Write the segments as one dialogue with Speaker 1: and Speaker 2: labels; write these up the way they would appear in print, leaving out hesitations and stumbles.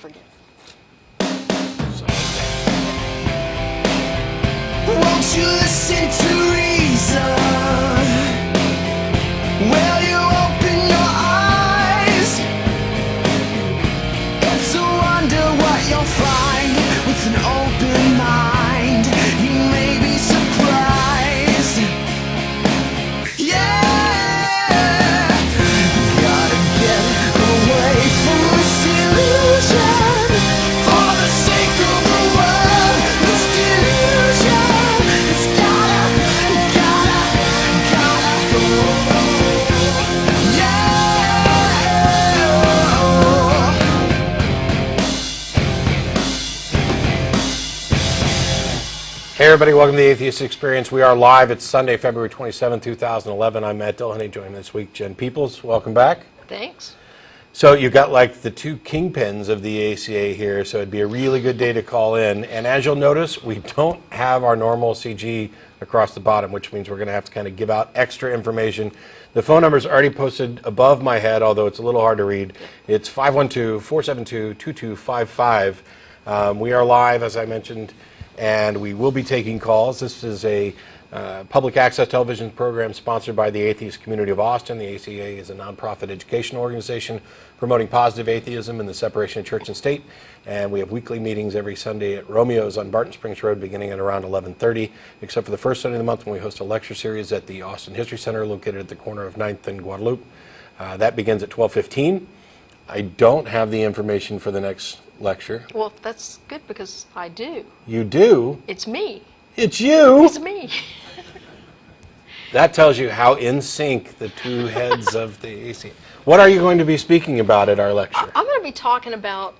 Speaker 1: forget.
Speaker 2: Won't you listen to reason? Will you open your eyes? It's a wonder what you'll find with an open mind. You may be surprised. Yeah, gotta get away from this illusion for the sake of the world. This delusion, it's gotta go.
Speaker 3: Hey everybody, welcome to the Atheist Experience. We are live. It's Sunday, February 27, 2011. I'm Matt Dillahunty, joined this week Jen Peeples. Welcome back.
Speaker 1: Thanks.
Speaker 3: So you got like the two kingpins of the ACA here, so it'd be a really good day to call in. And as you'll notice, we don't have our normal CG across the bottom, which means we're going to have to kind of give out extra information. The phone number is already posted above my head, although it's a little hard to read. It's 512-472-2255. We are live, as I mentioned, and we will be taking calls. This is a public access television program sponsored by the Atheist Community of Austin. The ACA is a nonprofit educational organization promoting positive atheism and the separation of church and state. And we have weekly meetings every Sunday at Romeo's on Barton Springs Road beginning at around 11:30, except for the first Sunday of the month when we host a lecture series at the Austin History Center located at the corner of 9th and Guadalupe. That begins at 12:15. I don't have the information for the next lecture.
Speaker 1: Well, that's good because I do.
Speaker 3: You do?
Speaker 1: It's me.
Speaker 3: It's you!
Speaker 1: It's me.
Speaker 3: That tells you how in sync the two heads of the ACA. What are you going to be speaking about at our lecture?
Speaker 1: I'm going to be talking about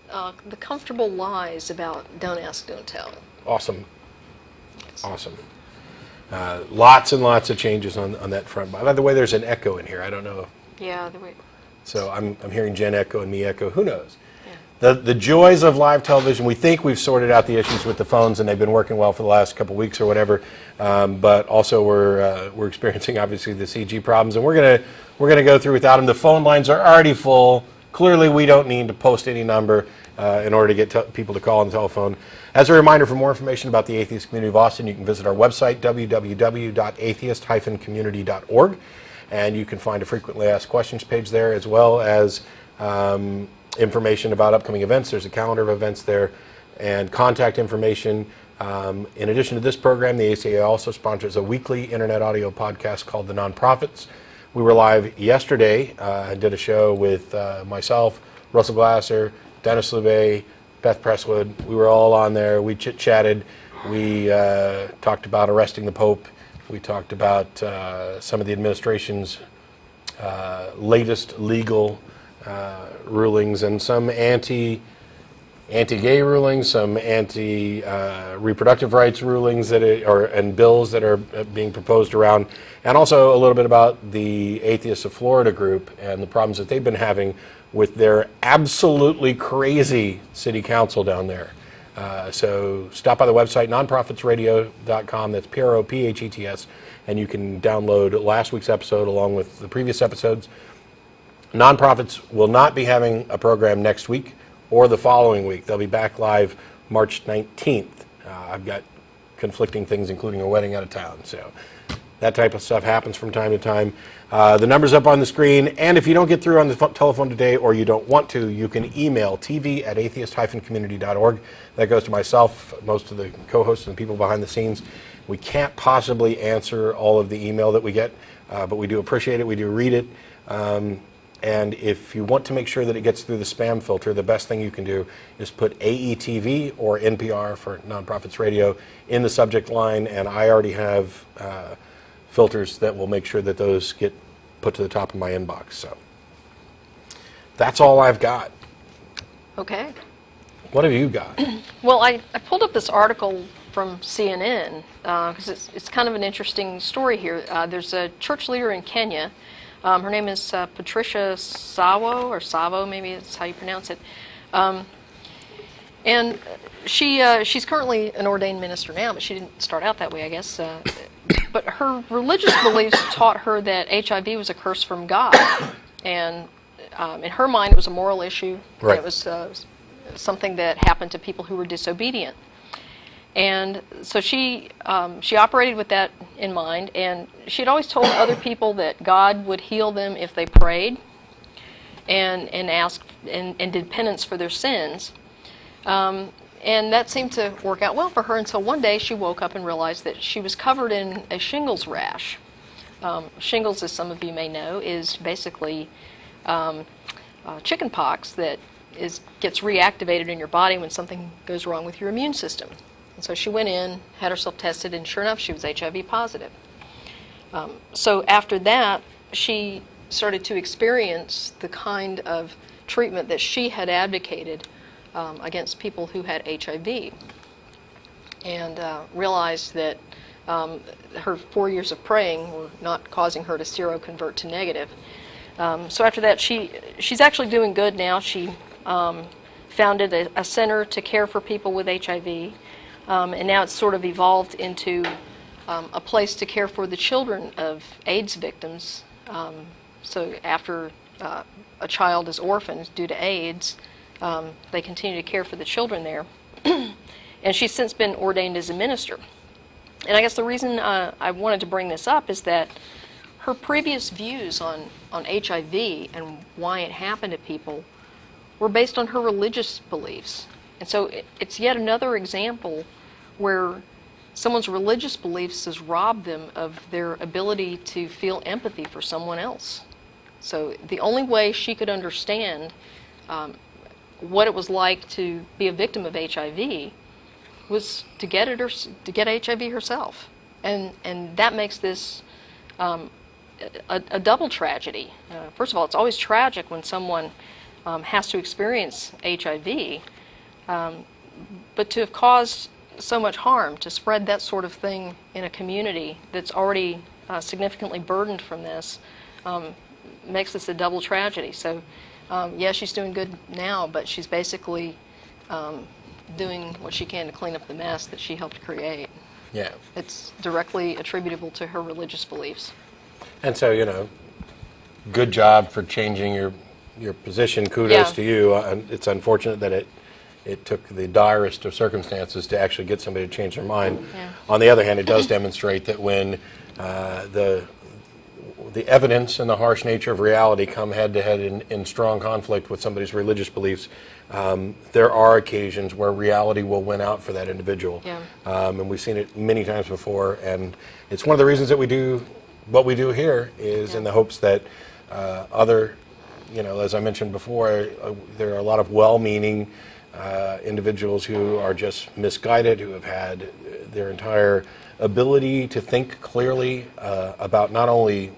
Speaker 1: the comfortable lies about don't ask, don't tell.
Speaker 3: Awesome.
Speaker 1: Yes.
Speaker 3: Awesome. Lots and lots of changes on that front. By the way, there's an echo in here. I don't know.
Speaker 1: Yeah.
Speaker 3: So I'm hearing Jen echo and me echo. Who knows?
Speaker 1: Yeah.
Speaker 3: The joys of live television, we think we've sorted out the issues with the phones and they've been working well for the last couple weeks or whatever, but also we're experiencing obviously the CG problems, and we're gonna go through without them. The phone lines are already full. Clearly we don't need to post any number in order to get people to call on the telephone. As a reminder, for more information about the Atheist Community of Austin, you can visit our website, www.atheist-community.org, and you can find a frequently asked questions page there, as well as information about upcoming events. There's a calendar of events there and contact information. In addition to this program, the ACA also sponsors a weekly internet audio podcast called The Non-Profits. We were live yesterday and did a show with myself, Russell Glasser, Dennis LeBay, Beth Presswood. We were all on there. We chit-chatted. We talked about arresting the Pope. We talked about some of the administration's latest legal rulings and some anti-gay rulings, some anti-reproductive rights rulings and bills that are being proposed around, and also a little bit about the Atheists of Florida group and the problems that they've been having with their absolutely crazy city council down there. So stop by the website, nonprofitsradio.com, that's PROPHETS, and you can download last week's episode along with the previous episodes. Nonprofits will not be having a program next week or the following week. They'll be back live March 19th. I've got conflicting things, including a wedding out of town. So that type of stuff happens from time to time. The number's up on the screen, and if you don't get through on the telephone today or you don't want to, you can email tv@atheist-community.org. That goes to myself, most of the co-hosts and people behind the scenes. We can't possibly answer all of the email that we get, but we do appreciate it. We do read it. And if you want to make sure that it gets through the spam filter, the best thing you can do is put AETV or NPR for Nonprofits Radio in the subject line, and I already have filters that will make sure that those get put to the top of my inbox. So that's all I've got.
Speaker 1: Okay.
Speaker 3: What have you got?
Speaker 1: Well, I pulled up this article from CNN because it's kind of an interesting story here. There's a church leader in Kenya. Her name is Patricia Sawo, or Savo, maybe that's how you pronounce it. And she's currently an ordained minister now, but she didn't start out that way, I guess. But her religious beliefs taught her that HIV was a curse from God. And in her mind, it was a moral issue.
Speaker 3: Right.
Speaker 1: It was something that happened to people who were disobedient. And so she operated with that in mind, and she had always told other people that God would heal them if they prayed and asked and did penance for their sins. And that seemed to work out well for her until one day she woke up and realized that she was covered in a shingles rash. Shingles, as some of you may know, is basically chicken pox that gets reactivated in your body when something goes wrong with your immune system. And so she went in, had herself tested, and sure enough, she was HIV positive. So after that, she started to experience the kind of treatment that she had advocated against people who had HIV, and realized that her 4 years of praying were not causing her to seroconvert to negative. So after that, she's actually doing good now. She founded a center to care for people with HIV, and now it's sort of evolved into a place to care for the children of AIDS victims. So after a child is orphaned due to AIDS, they continue to care for the children there. And she's since been ordained as a minister. And I guess the reason I wanted to bring this up is that her previous views on HIV and why it happened to people were based on her religious beliefs. And so it's yet another example where someone's religious beliefs has robbed them of their ability to feel empathy for someone else. So the only way she could understand what it was like to be a victim of HIV was to get HIV herself, and that makes this a double tragedy. First of all, it's always tragic when someone has to experience HIV, but to have caused so much harm, to spread that sort of thing in a community that's already significantly burdened from this, makes this a double tragedy. So, yeah, she's doing good now, but she's basically doing what she can to clean up the mess that she helped create.
Speaker 3: Yeah.
Speaker 1: It's directly attributable to her religious beliefs.
Speaker 3: And so, good job for changing your position. Kudos to you. It's unfortunate that it took the direst of circumstances to actually get somebody to change their mind.
Speaker 1: Yeah.
Speaker 3: On the other hand, it does demonstrate that when the evidence and the harsh nature of reality come head-to-head in strong conflict with somebody's religious beliefs, there are occasions where reality will win out for that individual.
Speaker 1: Yeah.
Speaker 3: And we've seen it many times before, and it's one of the reasons that we do what we do here is in the hopes that other, as I mentioned before, there are a lot of well-meaning individuals who are just misguided, who have had their entire ability to think clearly about not only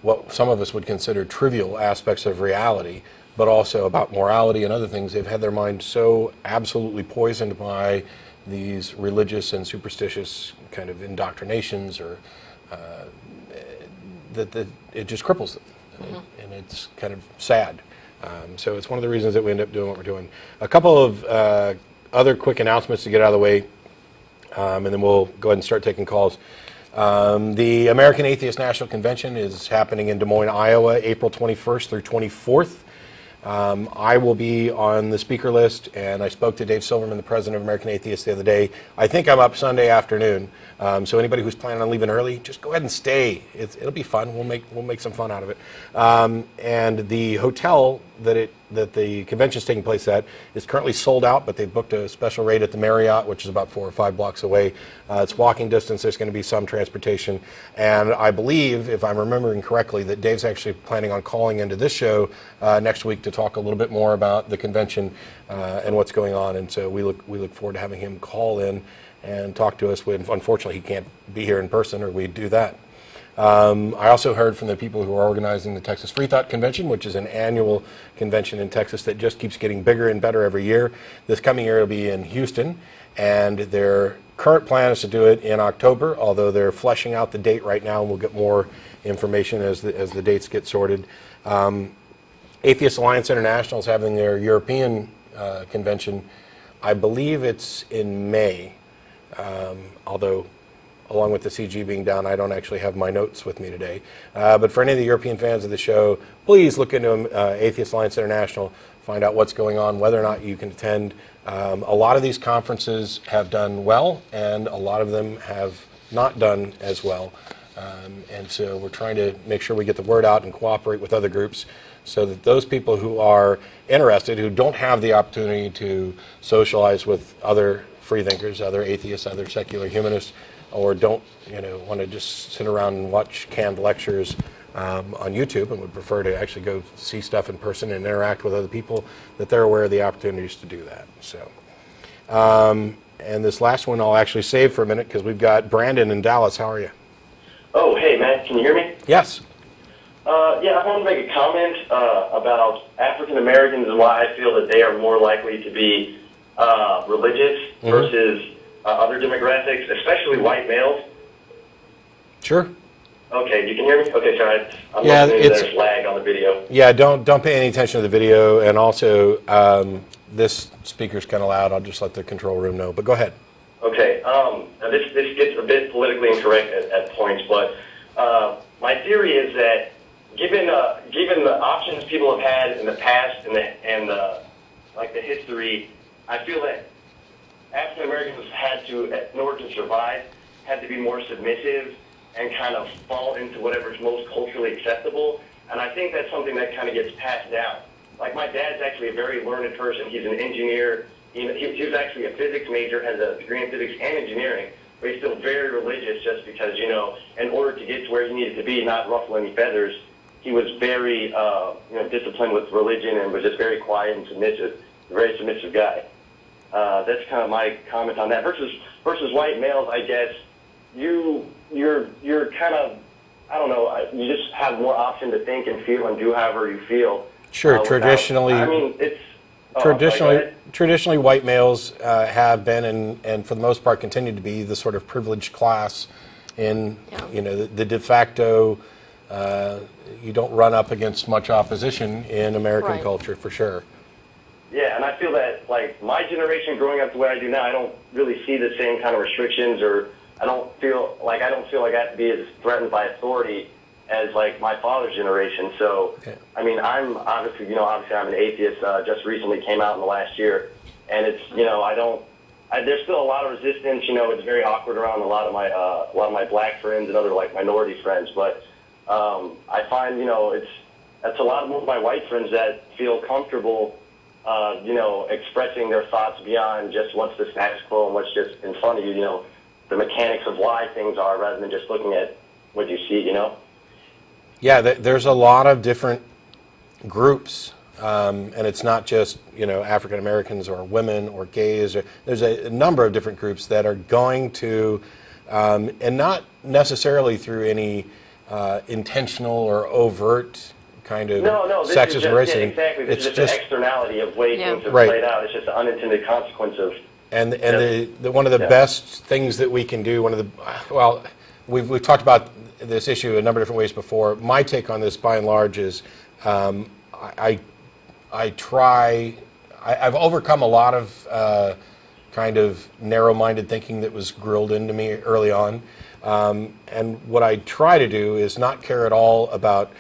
Speaker 3: what some of us would consider trivial aspects of reality, but also about morality and other things. They've had their mind so absolutely poisoned by these religious and superstitious kind of indoctrinations, or that it just cripples them, and it's kind of sad. So it's one of the reasons that we end up doing what we're doing. A couple of other quick announcements to get out of the way, and then we'll go ahead and start taking calls. The American Atheist National Convention is happening in Des Moines, Iowa, April 21st through 24th. I will be on the speaker list, and I spoke to Dave Silverman, the president of American Atheists, the other day. I think I'm up Sunday afternoon, so anybody who's planning on leaving early, just go ahead and stay. It'll be fun. We'll make some fun out of it. And the hotel that the convention is taking place at is currently sold out, but they've booked a special rate at the Marriott, which is about 4 or 5 blocks away. It's walking distance. There's going to be some transportation, and I believe, if I'm remembering correctly, that Dave's actually planning on calling into this show next week to talk a little bit more about the convention and what's going on. And so we look forward to having him call in and talk to us. Unfortunately, he can't be here in person, or we'd do that. I also heard from the people who are organizing the Texas Free Thought Convention, which is an annual convention in Texas that just keeps getting bigger and better every year. This coming year it'll be in Houston, and their current plan is to do it in October, although they're fleshing out the date right now, and we'll get more information as the dates get sorted. Atheist Alliance International is having their European convention. I believe it's in May, although along with the CG being down, I don't actually have my notes with me today. But for any of the European fans of the show, please look into Atheist Alliance International. find out what's going on, whether or not you can attend. A lot of these conferences have done well, and a lot of them have not done as well. And so we're trying to make sure we get the word out and cooperate with other groups so that those people who are interested, who don't have the opportunity to socialize with other freethinkers, other atheists, other secular humanists, or don't want to just sit around and watch canned lectures on YouTube and would prefer to actually go see stuff in person and interact with other people, that they're aware of the opportunities to do that. So, and this last one I'll actually save for a minute because we've got Brandon in Dallas. How are you?
Speaker 4: Oh, hey, Matt, can you hear me?
Speaker 3: Yes.
Speaker 4: Yeah, I want to make a comment about African Americans and why I feel that they are more likely to be religious versus other demographics, especially white males.
Speaker 3: Sure.
Speaker 4: Okay, you can hear me? Okay, sorry. I'm
Speaker 3: Yeah,
Speaker 4: listening to there's lag on the video.
Speaker 3: Yeah, don't pay any attention to the video, and also this speaker's kind of loud. I'll just let the control room know. But go ahead.
Speaker 4: Okay. Now this gets a bit politically incorrect at points, but my theory is that given the options people have had in the past and like the history, I feel that African Americans had to, in order to survive, had to be more submissive and kind of fall into whatever's most culturally acceptable. And I think that's something that kind of gets passed down. Like my dad's actually a very learned person. He's an engineer. He was actually a physics major, has a degree in physics and engineering, but he's still very religious just because, in order to get to where he needed to be, not ruffle any feathers, he was very, disciplined with religion and was just very quiet and submissive, a very submissive guy. That's kind of my comment on that. Versus white males, I guess, you're kind of, I don't know, you just have more option to think and feel and do however you feel.
Speaker 3: Sure, traditionally.
Speaker 4: I mean, it's...
Speaker 3: Traditionally, white males have been and for the most part continue to be the sort of privileged class in, the de facto, you don't run up against much opposition in American culture, for sure.
Speaker 4: Yeah, and I feel that, like, my generation growing up the way I do now, I don't really see the same kind of restrictions, or I don't feel like I have to be as threatened by authority as, like, my father's generation. So, okay. I mean, I'm obviously I'm an atheist, just recently came out in the last year, and it's, there's still a lot of resistance. It's very awkward around a lot of my black friends and other, like, minority friends, but I find, that's a lot more of my white friends that feel comfortable, expressing their thoughts beyond just what's the status quo and what's just in front of you, the mechanics of why things are, rather than just looking at what you see,
Speaker 3: Yeah, there's a lot of different groups, and it's not just, African Americans or women or gays. There's a number of different groups that are going to, and not necessarily through any intentional or overt kind of sexism or racism.
Speaker 4: Yeah, exactly. This is just an externality of way things have played out. It's just an unintended consequence of... And
Speaker 3: the one of the best things that we can do, we've talked about this issue a number of different ways before. My take on this, by and large, is I've overcome a lot of kind of narrow-minded thinking that was grilled into me early on, and what I try to do is not care at all about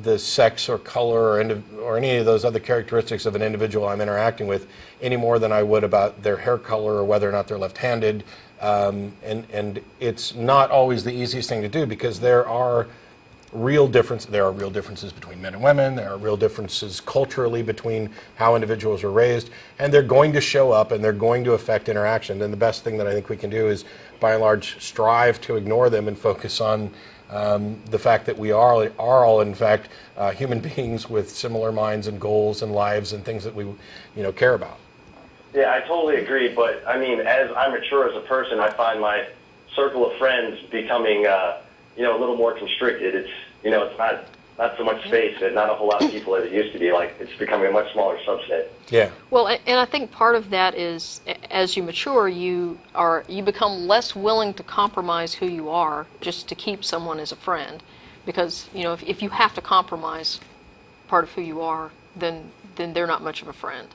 Speaker 3: the sex or color or any of those other characteristics of an individual I'm interacting with any more than I would about their hair color or whether or not they're left-handed. And it's not always the easiest thing to do because there are real differences between men and women. There are real differences culturally between how individuals are raised, and they're going to show up and they're going to affect interaction. And the best thing that I think we can do is, by and large, strive to ignore them and focus on the fact that we are all in fact human beings with similar minds and goals and lives and things that we care about.
Speaker 4: Yeah, I totally agree, but I mean, as I mature as a person, I find my circle of friends becoming, a little more constricted. It's, it's not so much space, and not a whole lot of people as it used to be. Like, it's becoming a much smaller subset.
Speaker 3: Yeah.
Speaker 1: Well, and I think part of that is, as you mature, you become less willing to compromise who you are just to keep someone as a friend, because if you have to compromise part of who you are, then they're not much of a friend.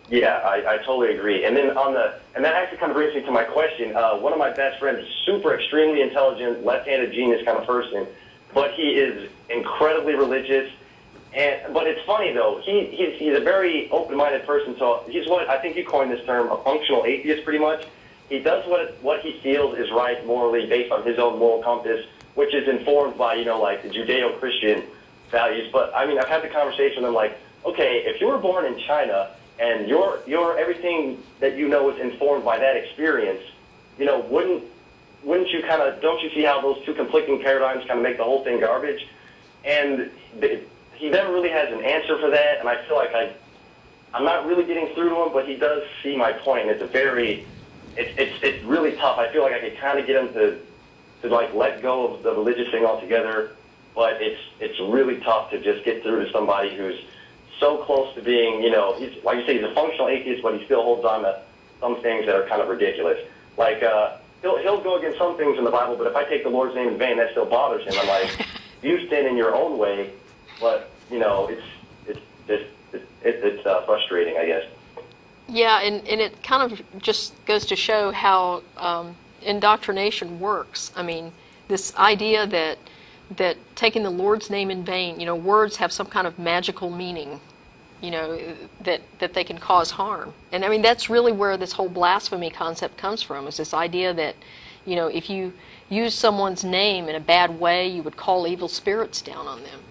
Speaker 4: Yeah, I totally agree. And then and that actually kind of brings me to my question. One of my best friends, super extremely intelligent, left-handed genius kind of person, but he is incredibly religious. But it's funny though. He's a very open-minded person. So he's what I think you coined this term, a functional atheist, pretty much. He does what he feels is right morally based on his own moral compass, which is informed by like the Judeo-Christian values. But I mean, I've had the conversation with him like, okay, if you were born in China and your everything that you know is informed by that experience, wouldn't you don't you see how those two conflicting paradigms kind of make the whole thing garbage? And he never really has an answer for that, and I feel like I'm not really getting through to him, but he does see my point, and it's really tough. I feel like I could kind of get him to like let go of the religious thing altogether, but it's really tough to just get through to somebody who's so close to being, he's, like you say, he's a functional atheist, but he still holds on to some things that are kind of ridiculous. Like, he'll go against some things in the Bible, but if I take the Lord's name in vain, that still bothers him. I'm like, you sin in your own way, but, it's frustrating, I guess.
Speaker 1: Yeah, and it kind of just goes to show how indoctrination works. I mean, this idea that taking the Lord's name in vain, words have some kind of magical meaning, that they can cause harm. And I mean, that's really where this whole blasphemy concept comes from, is this idea that, if you use someone's name in a bad way, you would call evil spirits down on them.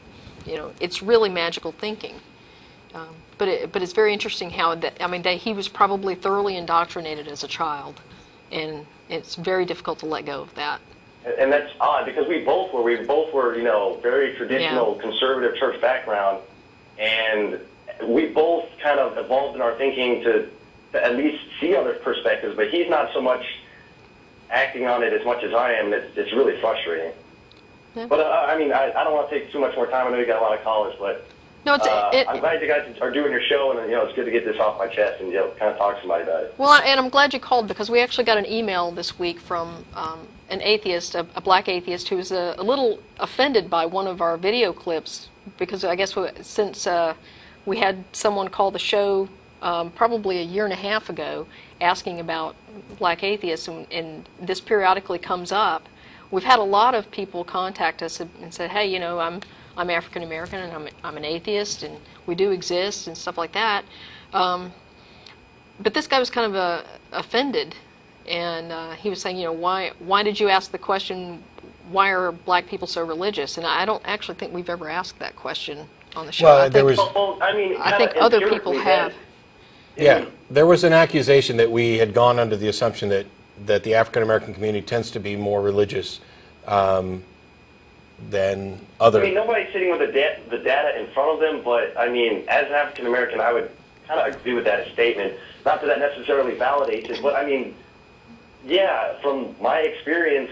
Speaker 1: It's really magical thinking. But it's very interesting how he was probably thoroughly indoctrinated as a child, and it's very difficult to let go of that.
Speaker 4: And that's odd because we both were very traditional conservative church background, and we both kind of evolved in our thinking to at least see other perspectives, but he's not so much acting on it as much as I am. It's really frustrating. Yeah. But I don't want to take too much more time. I know you got a lot of callers, but
Speaker 1: no,
Speaker 4: I'm glad you guys are doing your show, and it's good to get this off my chest and kind of talk to somebody about it.
Speaker 1: Well, and I'm glad you called because we actually got an email this week from an atheist, a black atheist, who was a little offended by one of our video clips because I guess since we had someone call the show probably a year and a half ago asking about black atheists, and this periodically comes up. We've had a lot of people contact us and said, hey, I'm African American and I'm an atheist and we do exist and stuff like that. But this guy was kind of offended, and he was saying, why did you ask the question, why are black people so religious? And I don't actually think we've ever asked that question on the show.
Speaker 3: Well,
Speaker 1: I think other people have.
Speaker 3: Yeah, there was an accusation that we had gone under the assumption that the African American community tends to be more religious than other.
Speaker 4: Nobody's sitting with the data in front of them, but as an African American, I would kind of agree with that statement. Not that necessarily validates it, but from my experience,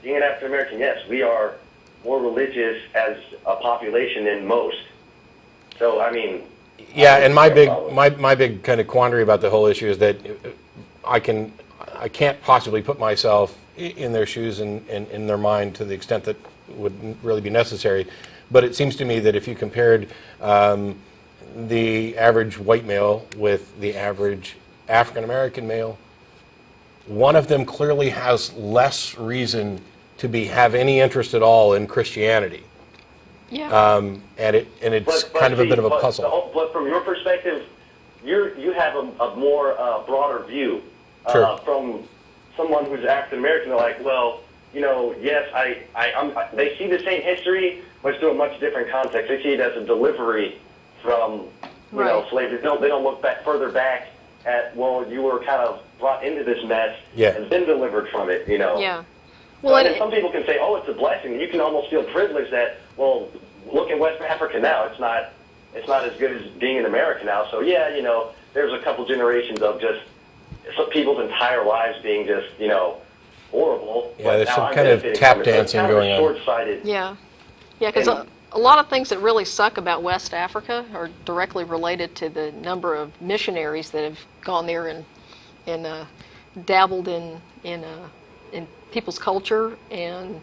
Speaker 4: being an African American, yes, we are more religious as a population than most. So
Speaker 3: yeah, and my big kind of quandary about the whole issue is that I can't possibly put myself in their shoes and in their mind to the extent that would really be necessary. But it seems to me that if you compared the average white male with the average African American male, one of them clearly has less reason to have any interest at all in Christianity.
Speaker 1: Yeah.
Speaker 3: And it's kind of a bit of a puzzle.
Speaker 4: But from your perspective, you have a more broader view.
Speaker 3: Sure.
Speaker 4: From someone who's African American. They're like, well, yes, they see the same history, but it's through a much different context. They see it as a delivery from slavery. They don't look further back at, well, you were kind of brought into this mess and then delivered from it.
Speaker 1: Yeah.
Speaker 4: Well, and some people can say, oh, it's a blessing. You can almost feel privileged that, well, look at West Africa now. It's not as good as being in America now. So there's a couple generations of just some people's entire lives being just horrible.
Speaker 3: Yeah, there's some kind of tap dancing going on.
Speaker 4: Short-sighted.
Speaker 1: Yeah, because a lot of things that really suck about West Africa are directly related to the number of missionaries that have gone there and dabbled in people's culture and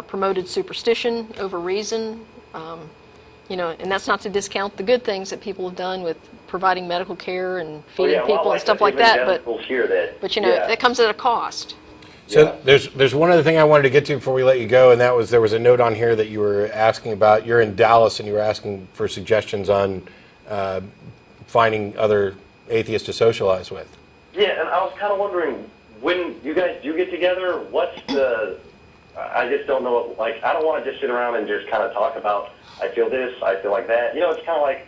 Speaker 1: promoted superstition over reason. And that's not to discount the good things that people have done with providing medical care and feeding people and stuff like that. But that comes at a cost.
Speaker 3: So there's one other thing I wanted to get to before we let you go, and that was there was a note on here that you were asking about. You're in Dallas, and you were asking for suggestions on finding other atheists to socialize with.
Speaker 4: Yeah, and I was kind of wondering, when you guys do get together, what's the... I just don't know, like, I don't want to just sit around and just kind of talk about, I feel this, I feel like that. You know, it's kind of like,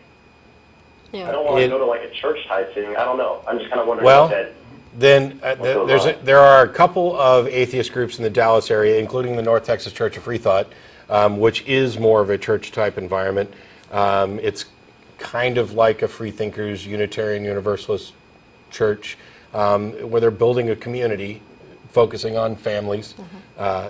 Speaker 4: I don't want to go to, like, a church type thing. I don't know. I'm just kind of wondering what that...
Speaker 3: Then there are a couple of atheist groups in the Dallas area, including the North Texas Church of Free Thought, which is more of a church-type environment. It's kind of like a Freethinkers, Unitarian, Universalist church, where they're building a community, focusing on families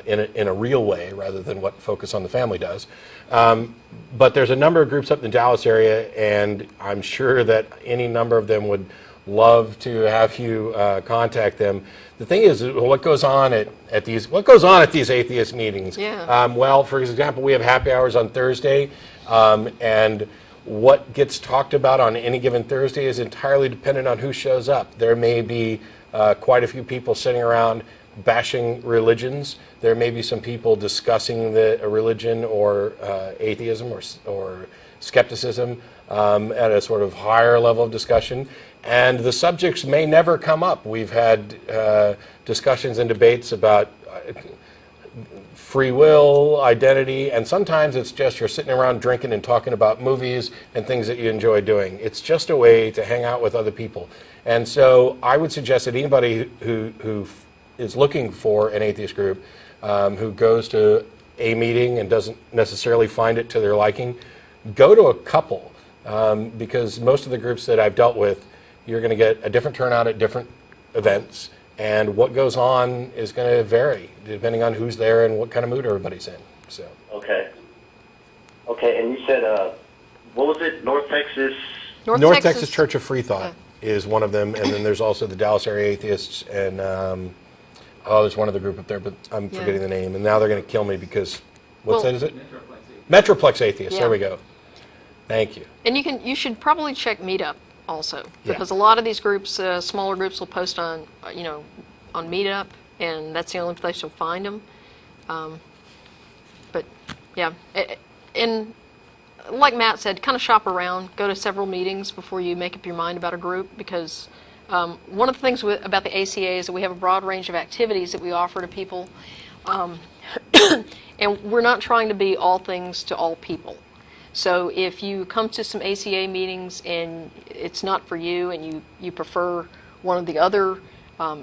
Speaker 3: in a real way, rather than what Focus on the Family does. But there's a number of groups up in the Dallas area, and I'm sure that any number of them would love to have you contact them. The thing is, what goes on at these atheist meetings?
Speaker 1: Yeah.
Speaker 3: Well, for example, we have happy hours on Thursday, and what gets talked about on any given Thursday is entirely dependent on who shows up. There may be quite a few people sitting around bashing religions. There may be some people discussing a religion or atheism or skepticism at a sort of higher level of discussion. And the subjects may never come up. We've had discussions and debates about free will, identity, and sometimes it's just you're sitting around drinking and talking about movies and things that you enjoy doing. It's just a way to hang out with other people. And so I would suggest that anybody who is looking for an atheist group, who goes to a meeting and doesn't necessarily find it to their liking, go to a couple, because most of the groups that I've dealt with, you're going to get a different turnout at different events, and what goes on is going to vary depending on who's there and what kind of mood everybody's in. So.
Speaker 4: Okay, and you said, what was it, North Texas?
Speaker 3: North Texas Church of Free Thought is one of them, and then there's also the Dallas area atheists, and there's one other group up there, but I'm forgetting the name, and now they're going to kill me because, is it? Metroplex Atheists, there we go. Thank you.
Speaker 1: And you should probably check Meetup also, because a lot of these groups, smaller groups, will post on Meetup, and that's the only place you'll find them. But yeah, and like Matt said, kind of shop around, go to several meetings before you make up your mind about a group, because one of the things about the ACA is that we have a broad range of activities that we offer to people, and we're not trying to be all things to all people. So if you come to some ACA meetings and it's not for you, and you prefer one of the other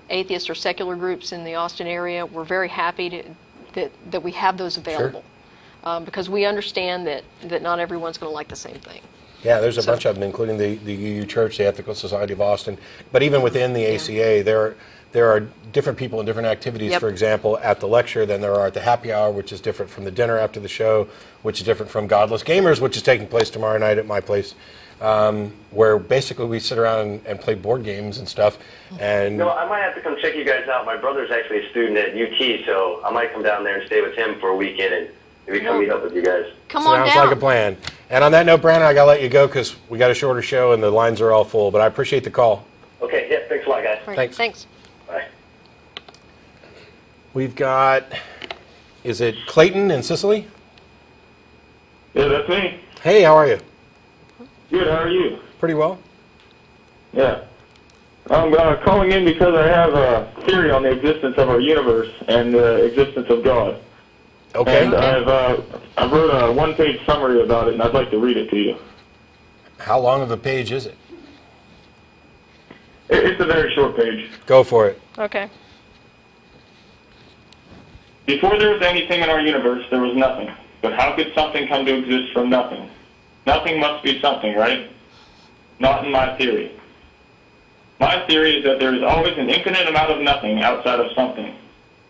Speaker 1: atheist or secular groups in the Austin area, we're very happy that we have those available. Sure. Because we understand that not everyone's going to like the same thing.
Speaker 3: Yeah, there's a bunch of them, including the UU Church, the Ethical Society of Austin. But even within the ACA, there are different people and different activities. For example, at the lecture than there are at the happy hour, which is different from the dinner after the show, which is different from Godless Gamers, which is taking place tomorrow night at my place, where basically we sit around and play board games and stuff. And
Speaker 4: I might have to come check you guys out. My brother's actually a student at UT, so I might come down there and stay with him for a weekend and maybe come meet up with you guys.
Speaker 1: Come on down.
Speaker 3: Sounds like a plan. And on that note, Brandon, I got to let you go because we got a shorter show and the lines are all full. But I appreciate the call.
Speaker 4: Okay, yeah, thanks a lot, guys.
Speaker 1: Right, thanks.
Speaker 4: Bye.
Speaker 3: We've got, is it Clayton in Sicily?
Speaker 5: Yeah, that's me.
Speaker 3: Hey, how are you?
Speaker 5: Good, how are you?
Speaker 3: Pretty well.
Speaker 5: Yeah. I'm calling in because I have a theory on the existence of our universe and the existence of God.
Speaker 3: Okay.
Speaker 5: And I wrote a one-page summary about it, and I'd like to read it to you.
Speaker 3: How long of a page is it?
Speaker 5: It's a very short page.
Speaker 3: Go for it.
Speaker 1: Okay.
Speaker 5: Before there was anything in our universe, there was nothing. But how could something come to exist from nothing? Nothing must be something, right? Not in my theory. My theory is that there is always an infinite amount of nothing outside of something,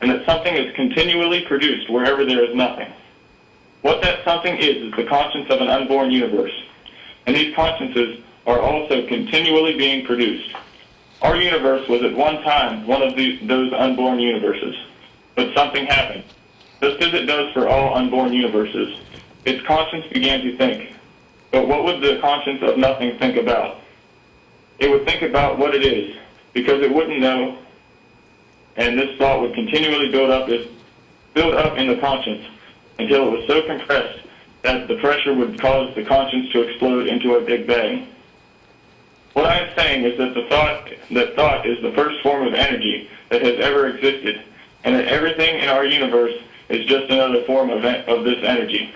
Speaker 5: and that something is continually produced wherever there is nothing. What that something is the conscience of an unborn universe, and these consciences are also continually being produced. Our universe was at one time one of those unborn universes, but something happened. Just as it does for all unborn universes, its conscience began to think. But what would the conscience of nothing think about? It would think about what it is, because it wouldn't know and this thought would continually build up in the conscience until it was so compressed that the pressure would cause the conscience to explode into a big bang. What I am saying is that thought is the first form of energy that has ever existed, and that everything in our universe is just another form of this energy.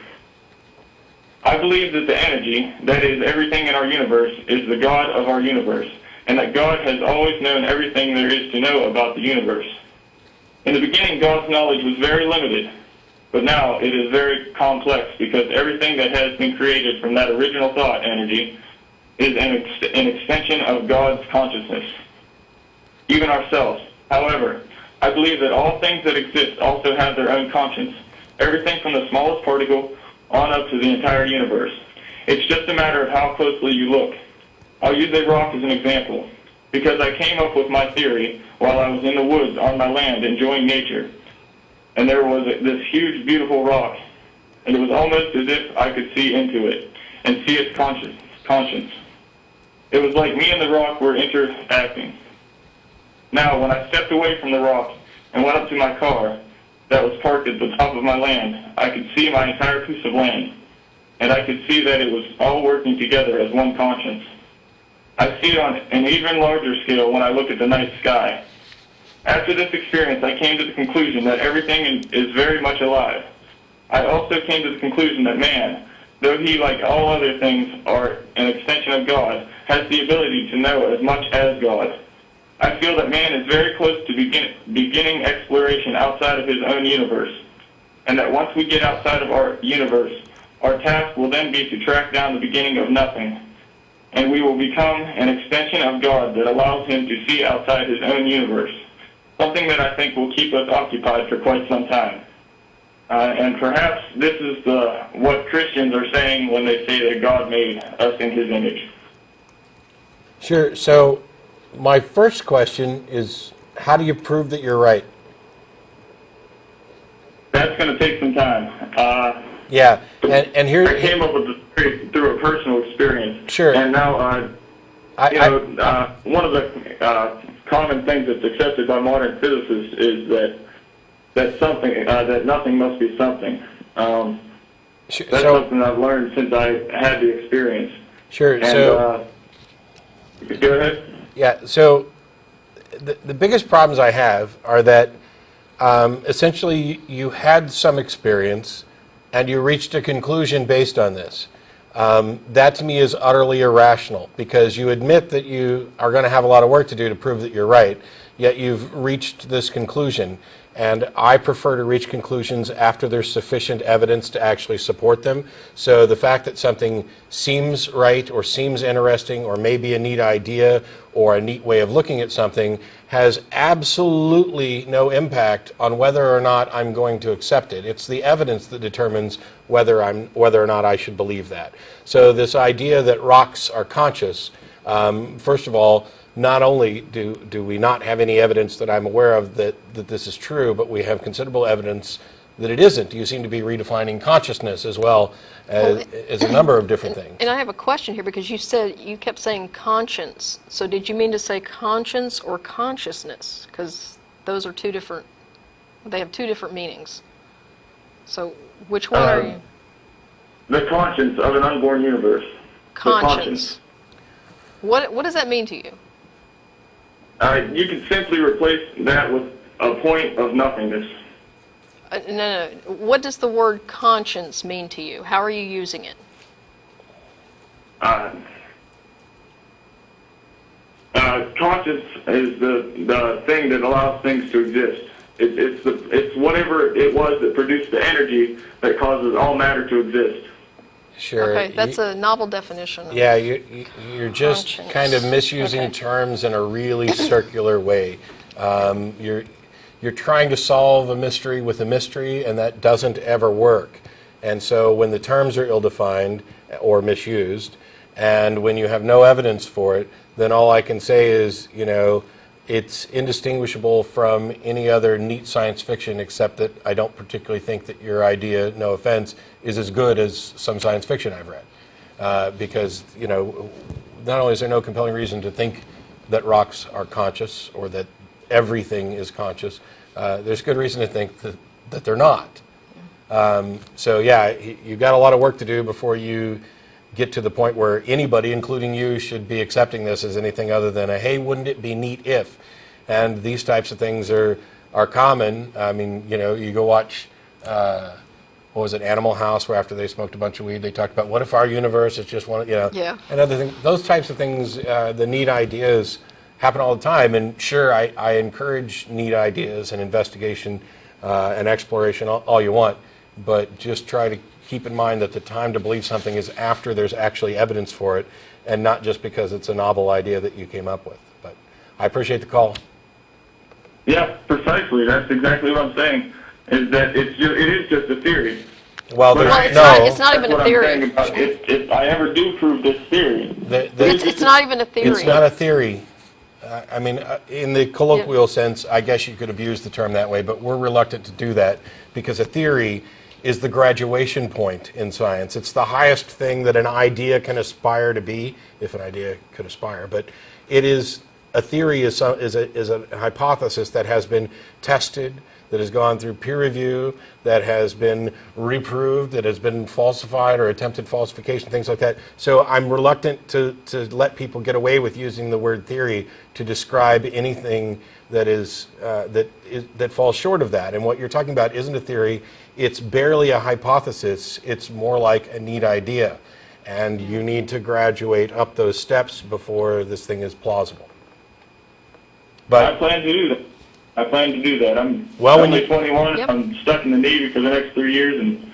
Speaker 5: I believe that the energy, that is everything in our universe, is the God of our universe, and that God has always known everything there is to know about the universe. In the beginning, God's knowledge was very limited, but now it is very complex because everything that has been created from that original thought energy is an extension of God's consciousness, even ourselves. However, I believe that all things that exist also have their own conscience, everything from the smallest particle on up to the entire universe. It's just a matter of how closely you look. I'll use a rock as an example, because I came up with my theory while I was in the woods on my land enjoying nature, and there was this huge, beautiful rock, and it was almost as if I could see into it and see its conscience. It was like me and the rock were interacting. Now, when I stepped away from the rock and went up to my car that was parked at the top of my land, I could see my entire piece of land, and I could see that it was all working together as one conscience. I see it on an even larger scale when I look at the night sky. After this experience, I came to the conclusion that everything is very much alive. I also came to the conclusion that man, though he, like all other things, are an extension of God, has the ability to know as much as God. I feel that man is very close to beginning exploration outside of his own universe, and that once we get outside of our universe, our task will then be to track down the beginning of nothing, and we will become an extension of God that allows him to see outside his own universe, something that I think will keep us occupied for quite some time. And perhaps this is what Christians are saying when they say that God made us in his image.
Speaker 3: Sure. So my first question is, how do you prove that you're right?
Speaker 5: That's going to take some time.
Speaker 3: Yeah, and here
Speaker 5: I came up with this theory through a personal experience.
Speaker 3: Sure.
Speaker 5: And now, one of the common things that's accepted by modern physicists is that nothing must be something. That's something I've learned since I had the experience.
Speaker 3: Sure.
Speaker 5: And,
Speaker 3: so
Speaker 5: go ahead.
Speaker 3: Yeah. So the biggest problems I have are that essentially you had some experience and you reached a conclusion based on this. That to me is utterly irrational, because you admit that you are going to have a lot of work to do to prove that you're right, yet you've reached this conclusion. And I prefer to reach conclusions after there's sufficient evidence to actually support them. So the fact that something seems right or seems interesting or maybe a neat idea or a neat way of looking at something has absolutely no impact on whether or not I'm going to accept it. It's the evidence that determines whether or not I should believe that. So this idea that rocks are conscious, first of all, not only do we not have any evidence that I'm aware of that this is true, but we have considerable evidence that it isn't. You seem to be redefining consciousness as well as a number of different things.
Speaker 1: And I have a question here, because you kept saying conscience. So did you mean to say conscience or consciousness? Because those are they have two different meanings. So which one are you?
Speaker 5: The conscience of an unborn universe.
Speaker 1: Conscience. What does that mean to you?
Speaker 5: You can simply replace that with a point of nothingness.
Speaker 1: No. What does the word conscience mean to you? How are you using it?
Speaker 5: Conscience is the thing that allows things to exist. It's whatever it was that produced the energy that causes all matter to exist.
Speaker 3: Sure.
Speaker 1: Okay, that's a novel definition.
Speaker 3: Yeah, you're just
Speaker 1: conscience.
Speaker 3: kind of misusing
Speaker 1: Okay.
Speaker 3: terms in a really circular way. You're trying to solve a mystery with a mystery, and that doesn't ever work. And so when the terms are ill-defined or misused, and when you have no evidence for it, then all I can say is, it's indistinguishable from any other neat science fiction, except that I don't particularly think that your idea, no offense, is as good as some science fiction I've read. Because, not only is there no compelling reason to think that rocks are conscious or that everything is conscious. There's good reason to think that they're not. So yeah, you've got a lot of work to do before you get to the point where anybody, including you, should be accepting this as anything other than a, hey, wouldn't it be neat if? And these types of things are common. I mean, you know, you go watch, what was it, Animal House, where after they smoked a bunch of weed, they talked about, what if our universe is just one, you know,
Speaker 1: Yeah.
Speaker 3: and other things. Those types of things, the neat ideas happen all the time. And sure, I encourage neat ideas and investigation and exploration all you want, but just try to keep in mind that the time to believe something is after there's actually evidence for it, and not just because it's a novel idea that you came up with. But I appreciate the call.
Speaker 5: Yeah, precisely. That's exactly what I'm saying. Is that it is just a theory.
Speaker 3: Well,
Speaker 5: But
Speaker 3: there's
Speaker 1: it's not even
Speaker 5: That's
Speaker 1: a
Speaker 5: what I'm saying
Speaker 1: theory.
Speaker 5: about if I ever do prove this theory.
Speaker 1: It's not even a theory.
Speaker 3: It's not a theory. I mean, in the colloquial sense, I guess you could have used the term that way, but we're reluctant to do that because a theory is the graduation point in science. It's the highest thing that an idea can aspire to be, if an idea could aspire. But it is, a theory is a hypothesis that has been tested, that has gone through peer review, that has been reproved, that has been falsified or attempted falsification, things like that. So I'm reluctant to let people get away with using the word theory to describe anything that that falls short of that. And what you're talking about isn't a theory. It's barely a hypothesis. It's more like a neat idea. And you need to graduate up those steps before this thing is plausible.
Speaker 5: I
Speaker 3: But
Speaker 5: plan to do that. I'm
Speaker 3: Well, when
Speaker 5: only
Speaker 3: you-
Speaker 5: 21.
Speaker 1: Yep.
Speaker 5: I'm stuck in the Navy for the next 3 years, and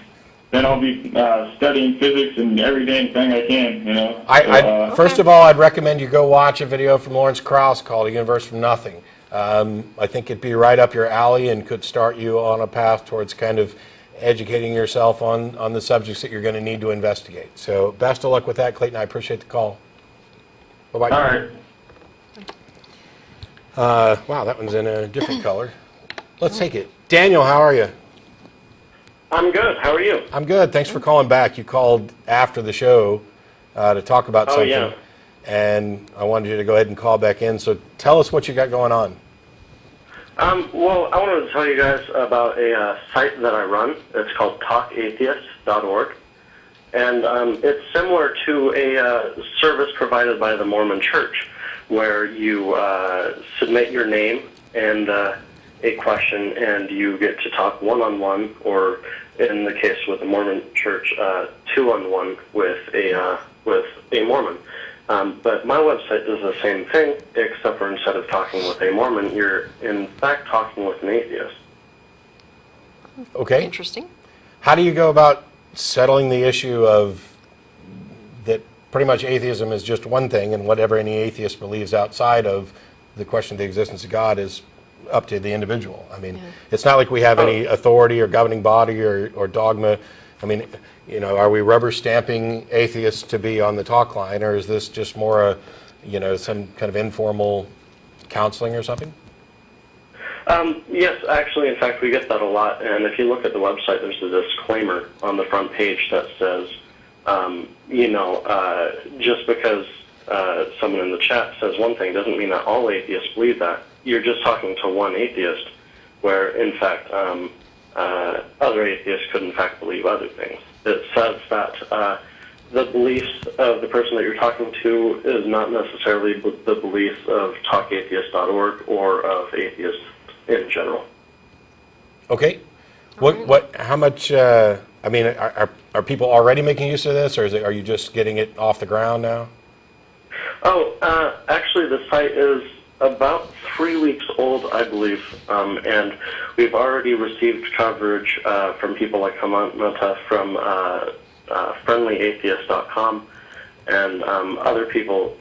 Speaker 5: then I'll be studying physics and every dang thing I can, you know.
Speaker 3: First of all, I'd recommend you go watch a video from Lawrence Krauss called A Universe from Nothing. I think it'd be right up your alley and could start you on a path towards kind of educating yourself on the subjects that you're going to need to investigate. So best of luck with that, Clayton. I appreciate the call. Bye-bye.
Speaker 5: All right.
Speaker 3: Wow, that one's in a different color. Let's take it. Daniel, how are you?
Speaker 4: I'm good. How are you?
Speaker 3: I'm good. Thanks for calling back. You called after the show to talk about something.
Speaker 4: Yeah.
Speaker 3: And I wanted you to go ahead and call back in. So tell us what you got going on.
Speaker 4: Well, I wanted to tell you guys about a site that I run. It's called talkatheist.org. And it's similar to a service provided by the Mormon Church, where you submit your name and a question, and you get to talk one-on-one, or in the case with the Mormon Church, two-on-one with a Mormon. But my website does the same thing, except for instead of talking with a Mormon, you're in fact talking with an atheist.
Speaker 3: Okay.
Speaker 1: Interesting.
Speaker 3: How do you go about settling the issue of that pretty much atheism is just one thing, and whatever any atheist believes outside of the question of the existence of God is up to the individual? I mean, it's not like we have any authority or governing body or dogma. I mean, you know, are we rubber stamping atheists to be on the talk line, or is this just more a, you know, some kind of informal counseling or something?
Speaker 4: Yes, actually, in fact, we get that a lot. And if you look at the website, there's a disclaimer on the front page that says, just because someone in the chat says one thing doesn't mean that all atheists believe that. You're just talking to one atheist, where, in fact, other atheists could, in fact, believe other things. It says that the beliefs of the person that you're talking to is not necessarily the beliefs of talkatheist.org or of atheists in general.
Speaker 3: Okay. How much, I mean, are people already making use of this, or are you just getting it off the ground now?
Speaker 4: Actually, the site is about 3 weeks old, I believe, and we've already received coverage from people like Hamanta from friendlyatheist.com, and other people